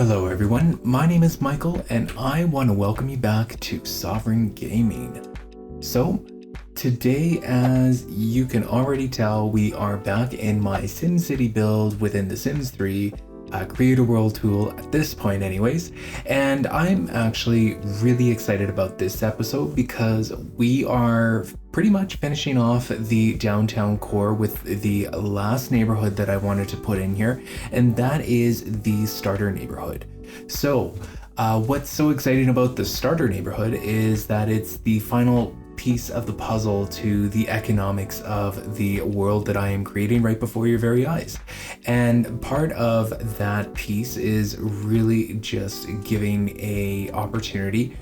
Hello everyone, my name is Michael and I want to welcome you back to Sovereign Gaming. So, today as you can already tell, we are back in my SimCity build within The Sims 3 Create a World tool at this point anyways, and I'm actually really excited about this episode because we are pretty much finishing off the downtown core with the last neighborhood that I wanted to put in here, and that is the starter neighborhood. So what's so exciting about the starter neighborhood is that it's the final piece of the puzzle to the economics of the world that I am creating right before your very eyes. And part of that piece is really just giving a opportunity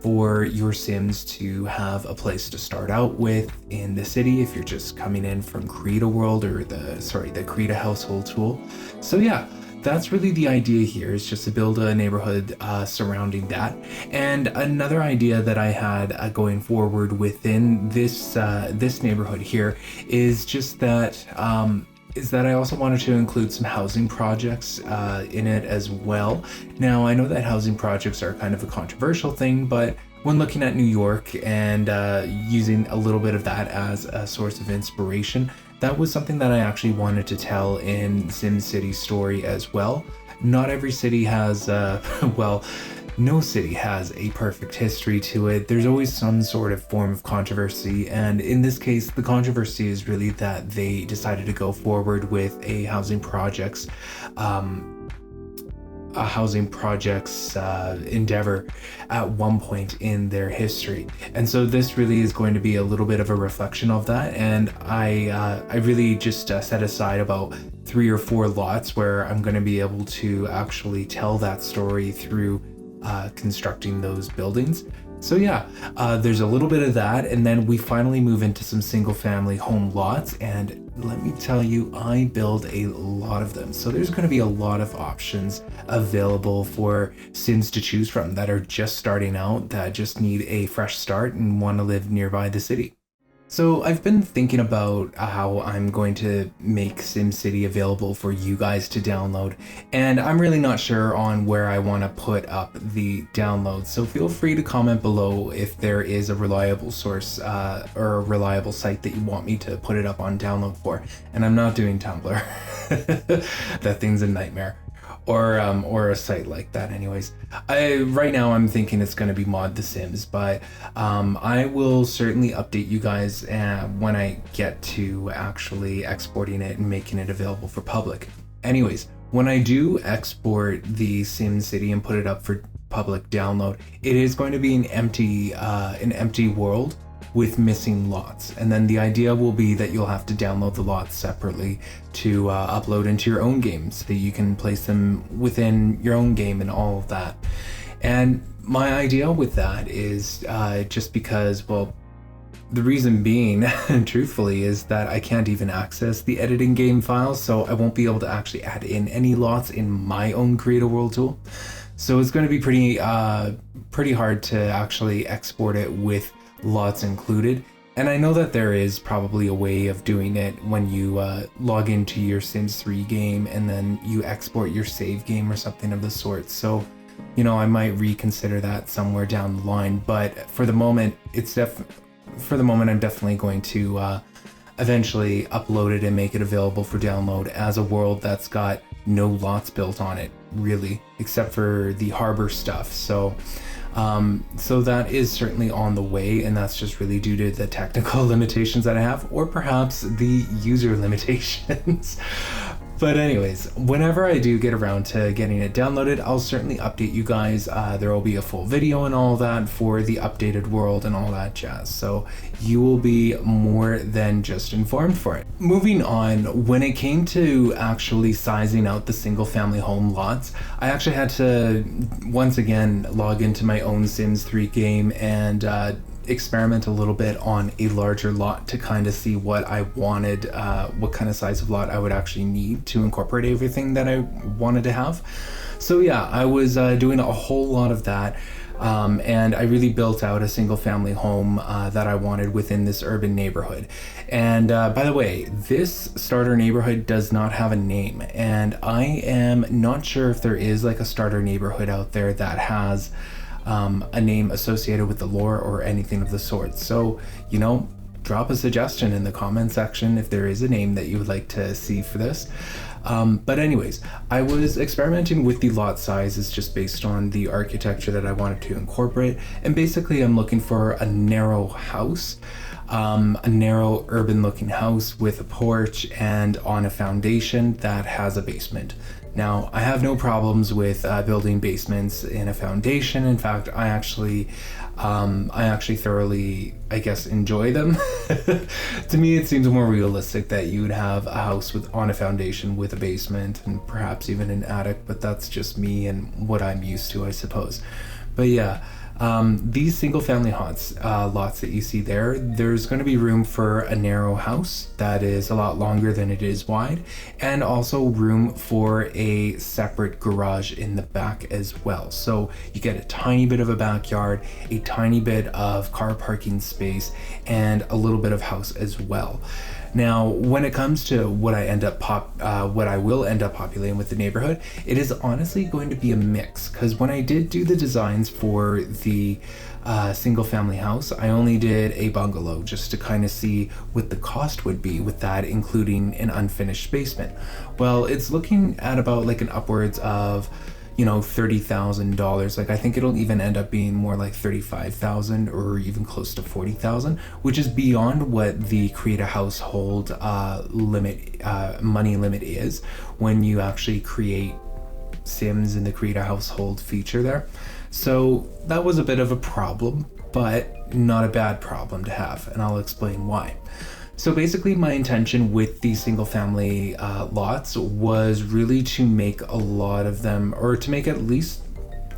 for your Sims to have a place to start out with in the city if you're just coming in from Create a World or the Create a Household tool. So yeah, that's really the idea here, is just to build a neighborhood surrounding that. And another idea that I had going forward within this neighborhood here is just that I also wanted to include some housing projects in it as well. Now, I know that housing projects are kind of a controversial thing, but when looking at New York and using a little bit of that as a source of inspiration, that was something that I actually wanted to tell in SimCity's story as well. Not every city has, no city has a perfect history to it. There's always some sort of form of controversy, and in this case, the controversy is really that they decided to go forward with a housing projects endeavor at one point in their history. And so this really is going to be a little bit of a reflection of that, and I really just set aside about 3 or 4 lots where I'm going to be able to actually tell that story through constructing those buildings. So yeah, there's a little bit of that, and then we finally move into some single family home lots, and let me tell you, I build a lot of them. So there's going to be a lot of options available for Sims to choose from that are just starting out, that just need a fresh start and want to live nearby the city. So I've been thinking about how I'm going to make SimCity available for you guys to download, and I'm really not sure on where I want to put up the download. So feel free to comment below if there is a reliable source or a reliable site that you want me to put it up on download for. And I'm not doing Tumblr. That thing's a nightmare. Or a site like that anyways. Right now I'm thinking it's going to be Mod The Sims, but I will certainly update you guys when I get to actually exporting it and making it available for public. Anyways, when I do export the SimCity and put it up for public download, it is going to be an empty world with missing lots, and then the idea will be that you'll have to download the lots separately to upload into your own game so that you can place them within your own game and all of that. And my idea with that is just because, well, the reason being, truthfully, is that I can't even access the editing game files, so I won't be able to actually add in any lots in my own Create a World tool. So it's going to be pretty hard to actually export it with lots included. And I know that there is probably a way of doing it when you log into your Sims 3 game and then you export your save game or something of the sort. So, you know, I might reconsider that somewhere down the line, but for the moment, I'm definitely going to eventually upload it and make it available for download as a world that's got no lots built on it, really, except for the harbor stuff. So that is certainly on the way, and that's just really due to the technical limitations that I have, or perhaps the user limitations. But anyways, whenever I do get around to getting it downloaded, I'll certainly update you guys. There will be a full video and all that for the updated world and all that jazz. So you will be more than just informed for it. Moving on, when it came to actually sizing out the single family home lots, I actually had to once again log into my own Sims 3 game and experiment a little bit on a larger lot to kind of see what I wanted, what kind of size of lot I would actually need to incorporate everything that I wanted to have. So yeah, I was doing a whole lot of that. And I really built out a single family home that I wanted within this urban neighborhood. And by the way, this starter neighborhood does not have a name, and I am not sure if there is like a starter neighborhood out there that has a name associated with the lore or anything of the sort. So, drop a suggestion in the comment section if there is a name that you would like to see for this. But anyways, I was experimenting with the lot sizes just based on the architecture that I wanted to incorporate. And basically I'm looking for a narrow house, a narrow urban looking house with a porch and on a foundation that has a basement. Now, I have no problems with building basements in a foundation. In fact, I actually thoroughly, I guess, enjoy them. To me, it seems more realistic that you would have a house on a foundation with a basement and perhaps even an attic, but that's just me and what I'm used to, I suppose. But yeah, these single family lots that you see there's going to be room for a narrow house that is a lot longer than it is wide, and also room for a separate garage in the back as well. So you get a tiny bit of a backyard, a tiny bit of car parking space, and a little bit of house as well. Now, when it comes to what I will end up populating with the neighborhood, it is honestly going to be a mix, because when I did do the designs for the single family house, I only did a bungalow just to kind of see what the cost would be with that, including an unfinished basement. Well, it's looking at about like an upwards of $30,000. Like, I think it'll even end up being more like 35,000 or even close to 40,000, which is beyond what the create a household money limit is when you actually create Sims in the create a household feature there. So that was a bit of a problem, but not a bad problem to have, and I'll explain why. So basically my intention with these single family lots was really to make a lot of them, or to make at least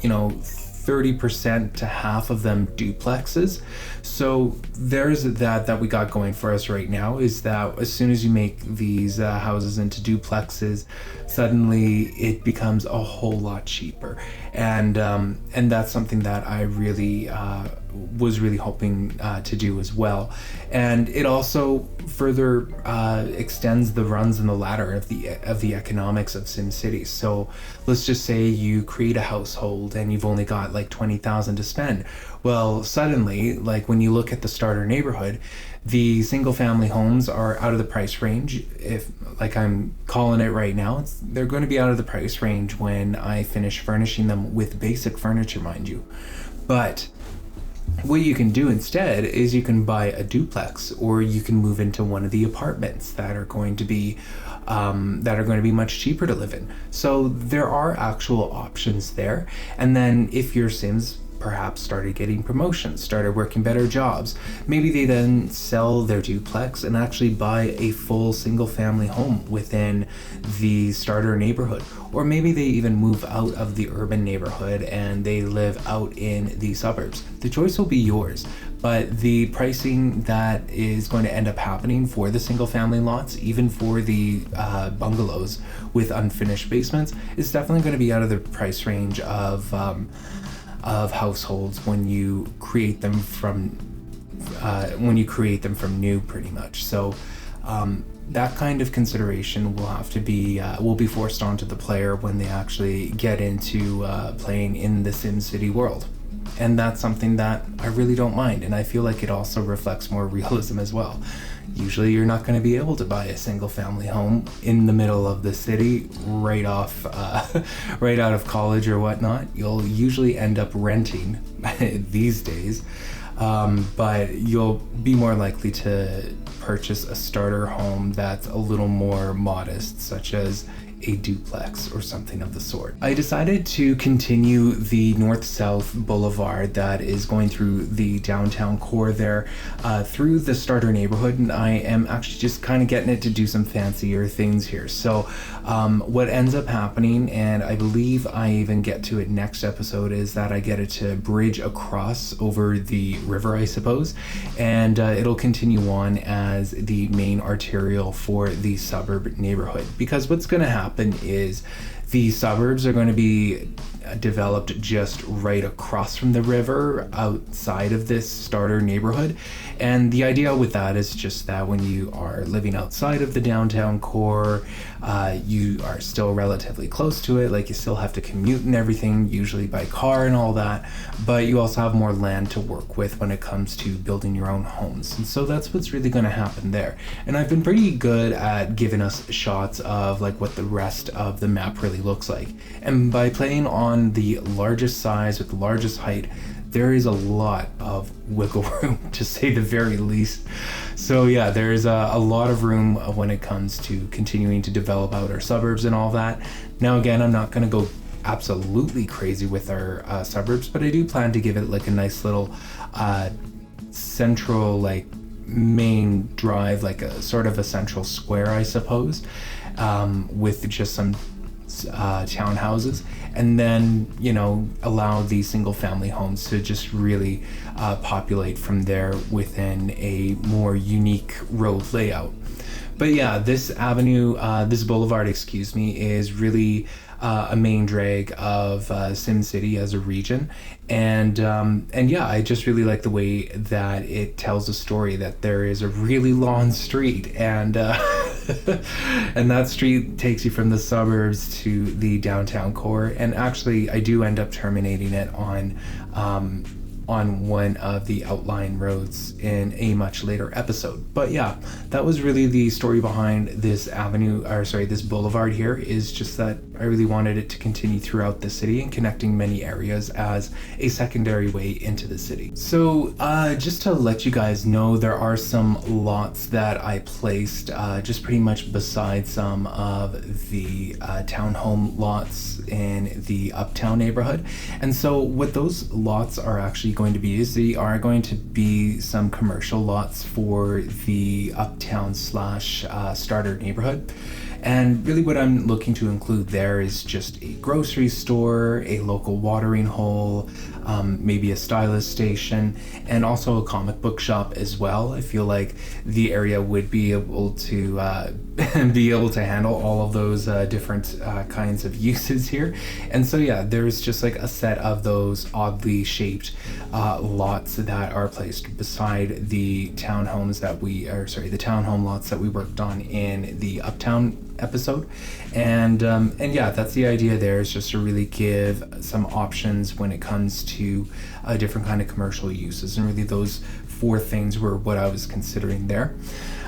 30% to half of them duplexes. So there's that we got going for us right now, is that as soon as you make these houses into duplexes, suddenly it becomes a whole lot cheaper. And that's something that I really was really hoping to do as well. And it also further extends the runs and the ladder of the economics of SimCity. So let's just say you create a household and you've only got like 20,000 to spend. Well, suddenly, like when you look at the starter neighborhood, the single family homes are out of the price range. If, like I'm calling it right now, they're going to be out of the price range when I finish furnishing them with basic furniture, mind you. But what you can do instead is you can buy a duplex, or you can move into one of the apartments that are going to be much cheaper to live in. So there are actual options there. And then if your Sims perhaps started getting promotions, started working better jobs, maybe they then sell their duplex and actually buy a full single family home within the starter neighborhood. Or maybe they even move out of the urban neighborhood and they live out in the suburbs. The choice will be yours, but the pricing that is going to end up happening for the single family lots, even for the bungalows with unfinished basements, is definitely going to be out of the price range of households when you create them from new, pretty much. So that kind of consideration will be forced onto the player when they actually get into playing in the SimCity world. And that's something that I really don't mind, and I feel like it also reflects more realism as well. Usually you're not going to be able to buy a single family home in the middle of the city right out of college or whatnot. You'll usually end up renting these days, but you'll be more likely to purchase a starter home that's a little more modest, such as a duplex or something of the sort. I decided to continue the north-south boulevard that is going through the downtown core there, through the starter neighborhood, and I am actually just kind of getting it to do some fancier things here. So what ends up happening, and I believe I even get to it next episode, is that I get it to bridge across over the river, I suppose, and it'll continue on as the main arterial for the suburb neighborhood. Because what's going to happen is the suburbs are going to be developed just right across from the river outside of this starter neighborhood. And the idea with that is just that when you are living outside of the downtown core, you are still relatively close to it. Like, you still have to commute and everything, usually by car and all that, but you also have more land to work with when it comes to building your own homes. And so that's what's really going to happen there. And I've been pretty good at giving us shots of like what the rest of the map really looks like. And by playing on the largest size with the largest height, there is a lot of wiggle room, to say the very least. So yeah, there's a lot of room when it comes to continuing to develop out our suburbs and all that. Now again, I'm not going to go absolutely crazy with our suburbs, but I do plan to give it like a nice little central, like, main drive, like a sort of a central square, I suppose, with just some townhouses, and then, you know, allow these single family homes to just really populate from there within a more unique road layout. But yeah, this avenue, this boulevard, excuse me, is really a main drag of SimCity as a region. And yeah, I just really like the way that it tells a story that there is a really long street, and and that street takes you from the suburbs to the downtown core. And actually, I do end up terminating it on one of the outlying roads in a much later episode. But yeah, that was really the story behind this avenue, or sorry, this boulevard here, is just that I really wanted it to continue throughout the city and connecting many areas as a secondary way into the city. So just to let you guys know, there are some lots that I placed just pretty much beside some of the townhome lots in the Uptown neighborhood. And so what those lots are actually going to be is they are going to be some commercial lots for the Uptown slash starter neighborhood. And really what I'm looking to include there is just a grocery store, a local watering hole, maybe a stylist station, and also a comic book shop as well. I feel like the area would be able to handle all of those different kinds of uses here. And so yeah, there's just like a set of those oddly shaped lots that are placed beside the townhomes that the townhome lots that we worked on in the Uptown episode. And yeah, that's the idea there, is just to really give some options when it comes to different kind of commercial uses. And really those four things were what I was considering there.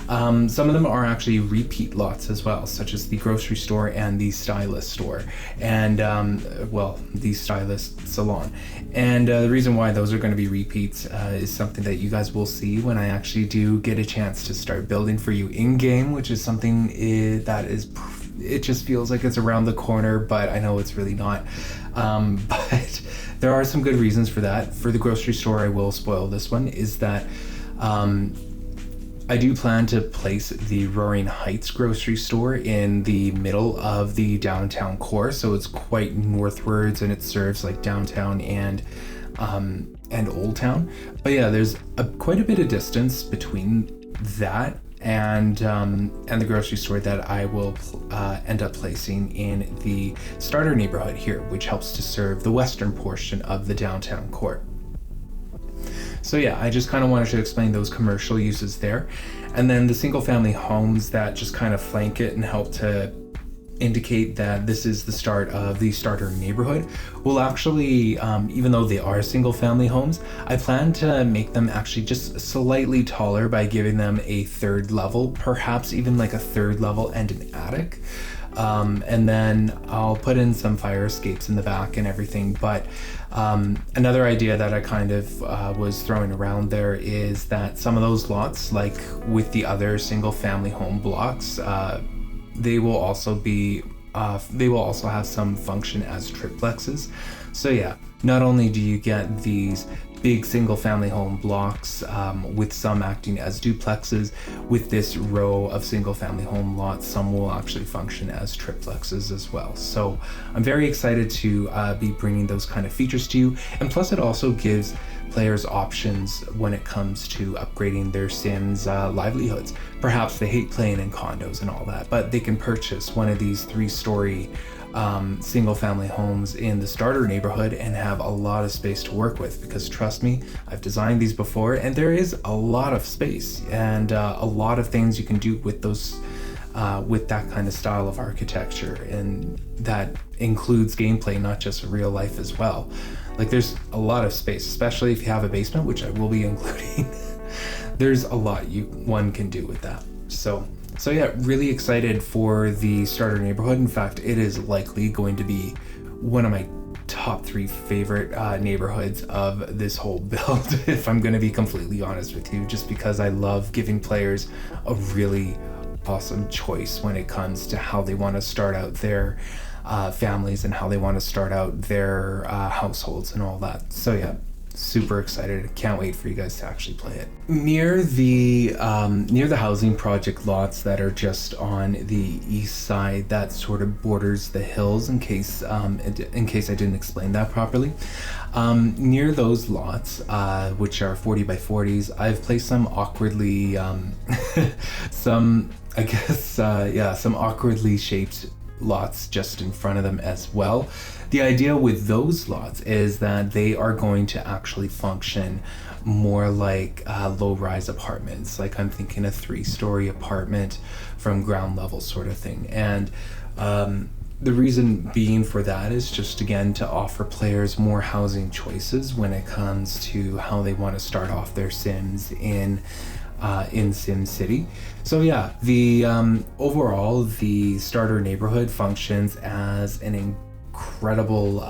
Some of them are actually repeat lots as well, such as the grocery store and the stylist store, and the stylist salon. And the reason why those are going to be repeats is something that you guys will see when I actually do get a chance to start building for you in game, which is something it just feels like it's around the corner, but I know it's really not. But there are some good reasons for that. For the grocery store, I will spoil this one, is that I do plan to place the Roaring Heights grocery store in the middle of the downtown core, so it's quite northwards and it serves like downtown and Old Town. But yeah, there's quite a bit of distance between that and the grocery store that I will end up placing in the starter neighborhood here, which helps to serve the western portion of the downtown core. So yeah, I just kind of wanted to explain those commercial uses there. And then the single family homes that just kind of flank it and help to indicate that this is the start of the starter neighborhood will actually, even though they are single family homes, I plan to make them actually just slightly taller by giving them a third level, perhaps even like a third level and an attic. And then I'll put in some fire escapes in the back and everything. But another idea that I kind of was throwing around there is that some of those lots, like with the other single family home blocks, they will also have some function as triplexes. So yeah, not only do you get these big single family home blocks with some acting as duplexes, with this row of single family home lots, some will actually function as triplexes as well. So I'm very excited to be bringing those kind of features to you. And plus it also gives players options when it comes to upgrading their Sims livelihoods. Perhaps they hate playing in condos and all that, but they can purchase one of these 3-story single family homes in the starter neighborhood and have a lot of space to work with, because trust me, I've designed these before and there is a lot of space and a lot of things you can do with those with that kind of style of architecture, and that includes gameplay, not just real life as well. Like there's a lot of space, especially if you have a basement, which I will be including. There's a lot one can do with that. So yeah, really excited for the starter neighborhood. In fact, it is likely going to be one of my top 3 favorite neighborhoods of this whole build, if I'm going to be completely honest with you, just because I love giving players a really awesome choice when it comes to how they want to start out their families and how they want to start out their households and all that. So yeah, super excited. Can't wait for you guys to actually play it. Near the housing project lots that are just on the east side that sort of borders the hills, in case I didn't explain that properly, near those lots, which are 40 by 40s, I've placed some awkwardly some awkwardly shaped lots just in front of them as well. The idea with those lots is that they are going to actually function more like low-rise apartments. Like I'm thinking a 3-story apartment from ground level sort of thing. And the reason being for that is just, again, to offer players more housing choices when it comes to how they want to start off their Sims in SimCity. So yeah, the overall, the starter neighborhood functions as an incredible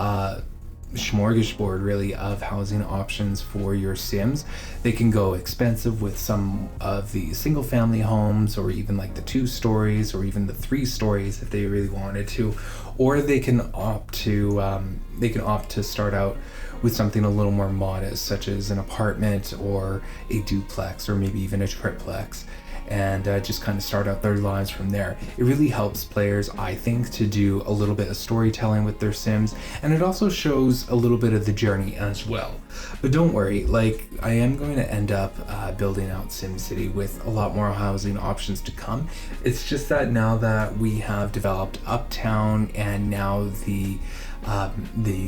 smorgasbord, really, of housing options for your Sims. They can go expensive with some of the single family homes, or even like the 2 stories, or even the 3 stories if they really wanted to, or they can opt to start out with something a little more modest, such as an apartment or a duplex or maybe even a triplex, and just kind of start out their lives from there. It really helps players, I think, to do a little bit of storytelling with their Sims, and it also shows a little bit of the journey as well. But don't worry, like, I am going to end up building out SimCity with a lot more housing options to come. It's just that now that we have developed Uptown and now the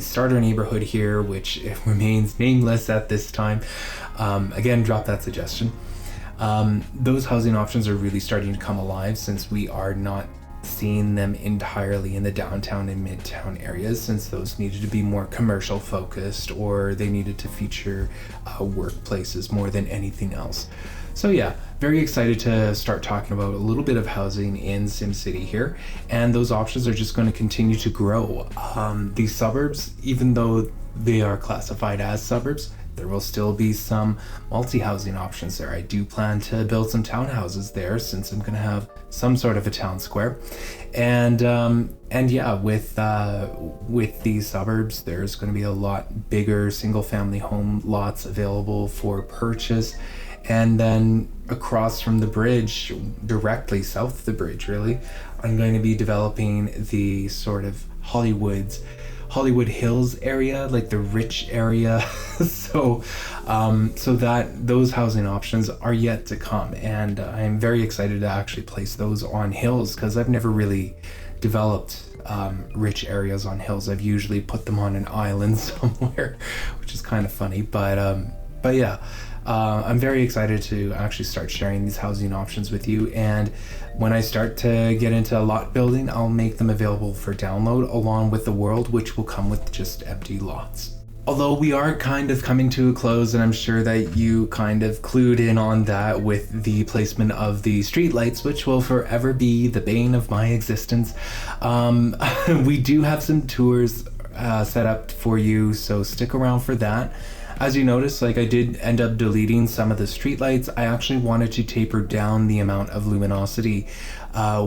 starter neighborhood here, which remains nameless at this time, again, drop that suggestion. Those housing options are really starting to come alive, since we are not seeing them entirely in the downtown and midtown areas, since those needed to be more commercial focused, or they needed to feature workplaces more than anything else. So yeah, very excited to start talking about a little bit of housing in SimCity here, and those options are just going to continue to grow. These suburbs, even though they are classified as suburbs, there will still be some multi-housing options there. I do plan to build some townhouses there, since I'm going to have some sort of a town square. And yeah, with these suburbs, there's going to be a lot bigger single-family home lots available for purchase. And then across from the bridge, directly south of the bridge, really, I'm going to be developing the sort of Hollywood Hills area, like the rich area. so that those housing options are yet to come, and I'm very excited to actually place those on hills, because I've never really developed rich areas on hills. I've usually put them on an island somewhere, which is kind of funny, but yeah. I'm very excited to actually start sharing these housing options with you, and when I start to get into lot building, I'll make them available for download along with the world, which will come with just empty lots. Although we are kind of coming to a close, and I'm sure that you kind of clued in on that with the placement of the streetlights, which will forever be the bane of my existence. We do have some tours set up for you, so stick around for that. As you notice, like, I did end up deleting some of the streetlights. I actually wanted to taper down the amount of luminosity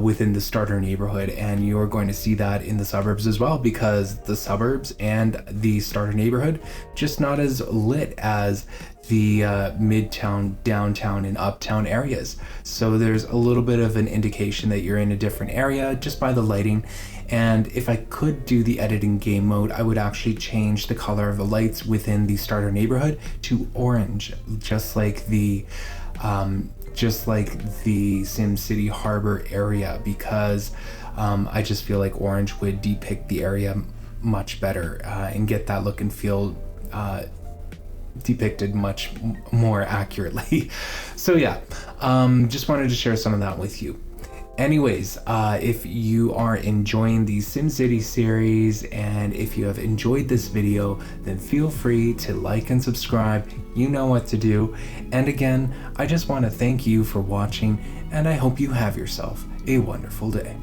within the starter neighborhood, and you're going to see that in the suburbs as well, because the suburbs and the starter neighborhood just not as lit as the midtown, downtown, and uptown areas. So there's a little bit of an indication that you're in a different area just by the lighting. And if I could do the editing game mode, I would actually change the color of the lights within the starter neighborhood to orange, just like the SimCity Harbor area, because I just feel like orange would depict the area much better and get that look and feel depicted much more accurately. So yeah, just wanted to share some of that with you. Anyways, if you are enjoying the SimCity series and if you have enjoyed this video, then feel free to like and subscribe. You know what to do. And again, I just want to thank you for watching, and I hope you have yourself a wonderful day.